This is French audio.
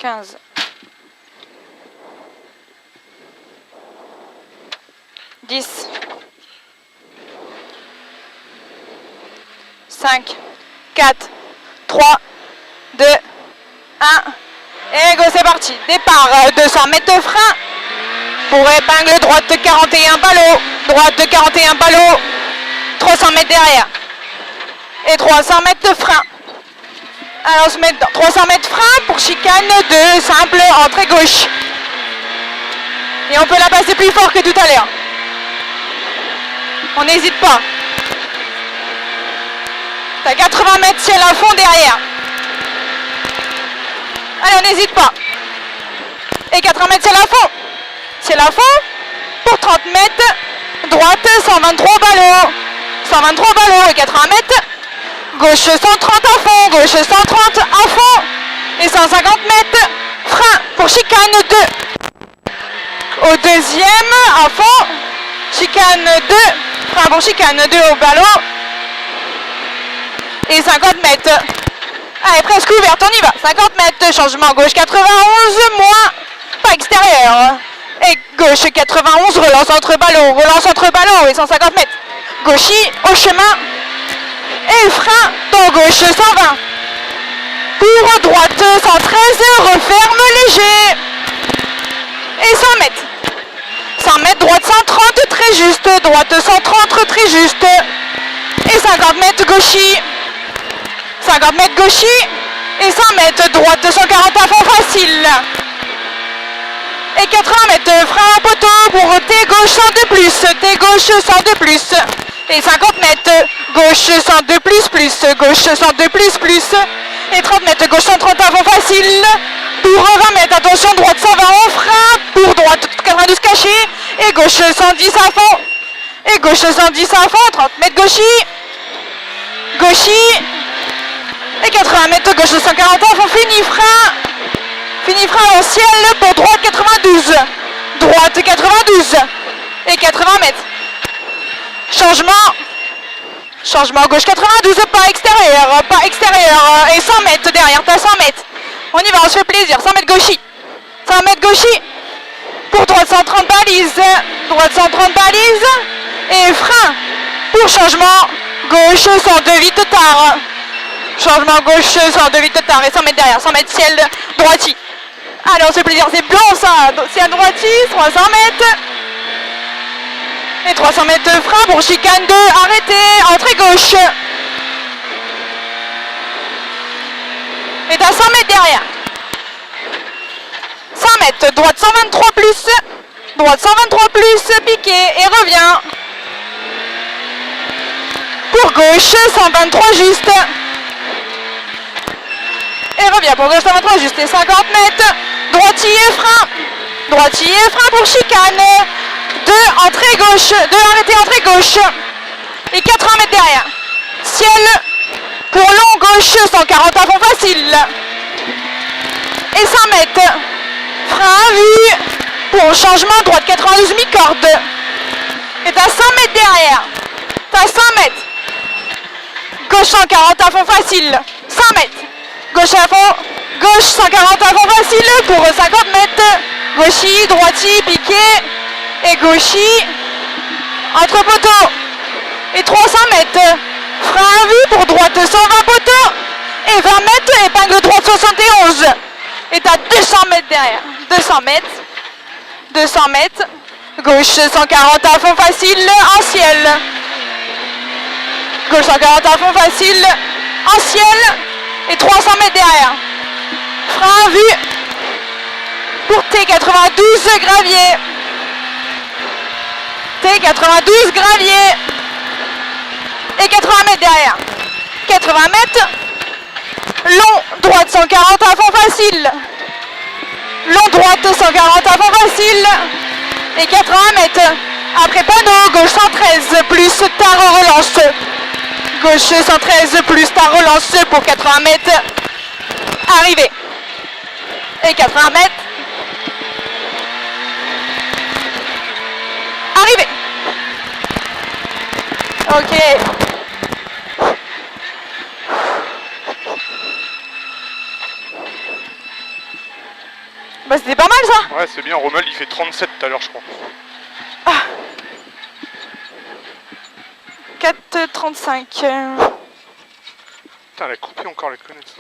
15. 10. 5. 4. 3. 2. 1. Et go, c'est parti. Départ, 200 mètres de frein. Pour épingle droite 41 ballot. Droite 41 ballot. 300 mètres derrière. Et 300 mètres de frein. Alors on se met dans 300 mètres frein pour chicane de simple entrée gauche. Et on peut la passer plus fort que tout à l'heure. On n'hésite pas. T'as 80 mètres ciel à fond derrière. Allez, on n'hésite pas. Et 80 mètres ciel à fond. Ciel à fond pour 30 mètres. Droite 123 ballots. 123 ballots et 80 mètres. Gauche 130 à fond. Gauche 130 à fond. Et 150 mètres. Frein pour chicane 2. Au deuxième à fond. Chicane 2. Frein pour chicane 2 au ballot. Et 50 mètres. Allez, presque ouverte, on y va. 50 mètres, changement gauche 91, moins, pas extérieur. Et gauche 91, relance entre ballot et 150 mètres. Gauchy, au chemin. Et frein, dans gauche 120. Pour droite 113, referme léger. Et 100 mètres. 100 mètres, droite 130, très juste. Droite 130, très juste. Et 50 mètres, gauchy. 50 mètres gauchy et 100 mètres droite 140 à fond facile. Et 80 mètres frein à poteau pour T gauche 102 plus, T gauche 102 plus. Et 50 mètres gauche 102 plus, gauche 102 plus. Et 30 mètres gauche 130 à fond facile. Pour 20 mètres, attention, droite 120 en frein. Pour droite 92 caché. Et gauche 110 à fond. Et gauche 110 à fond, 30 mètres gauchy. Gauchy. Et 80 mètres gauche 140 à fond, fini frein. Fini frein en ciel pour droite 92. Droite 92. Et 80 mètres. Changement gauche 92, pas extérieur. Et 100 mètres derrière, t'as 100 mètres. On y va, on se fait plaisir. 100 mètres gauchy. 100 mètres gauchy. Pour droite 130 balises. Droite 130 balises. Et frein. Pour changement gauche 102 vite tard. Changement gauche 102 vite tard. Et 100 mètres derrière. 100 mètres ciel droiti. Allez, on se fait plaisir. C'est blanc ça. Ciel droiti. 300 mètres. Et 300 mètres de frein pour chicane 2. Arrêtez. Entrée gauche. Et t'as 100 mètres derrière. 100 mètres, droite 123 plus. Droite 123 plus, piqué et revient. Pour gauche 123 juste. Et revient pour gauche 123 juste. Et 50 mètres. Droitier frein. Droitier frein pour chicane. 2 entrée gauche. 2 arrêtés entrée gauche. Et 80 mètres derrière. Ciel. Pour long gauche, 140 à fond facile. Et 100 mètres. Frein vu. Pour changement, droite 92 mi-corde. Et t'as 100 mètres derrière. T'as 100 mètres. Gauche 140 à fond facile. 100 mètres. Gauche à fond. Gauche 140 à fond facile pour 50 mètres. Gauchy, droiti, piqué. Et gauchy. Entre poteaux. Et 300 mètres. Frein vu pour droite 120 poteaux. Et 20 mètres, épingle droite 71. Et t'as 200 mètres derrière. 200 mètres. 200 mètres. Gauche 140 à fond facile en ciel. Gauche 140 à fond facile en ciel. Et 300 mètres derrière. Frein vu pour T92 gravier. T92 gravier. Et 80 mètres derrière. 80 mètres. Long, droite 140 à fond facile. Long, droite 140 à fond facile. Et 80 mètres. Après panneau, gauche 113 plus ta relance. Gauche 113 plus ta relance pour 80 mètres. Arrivé. Et 80 mètres. Arrivé. Ok. Bah c'était pas mal ça. Ouais, c'est bien, Rommel il fait 37 tout à l'heure, je crois. 4,35. Putain, elle a coupé encore les connaissances.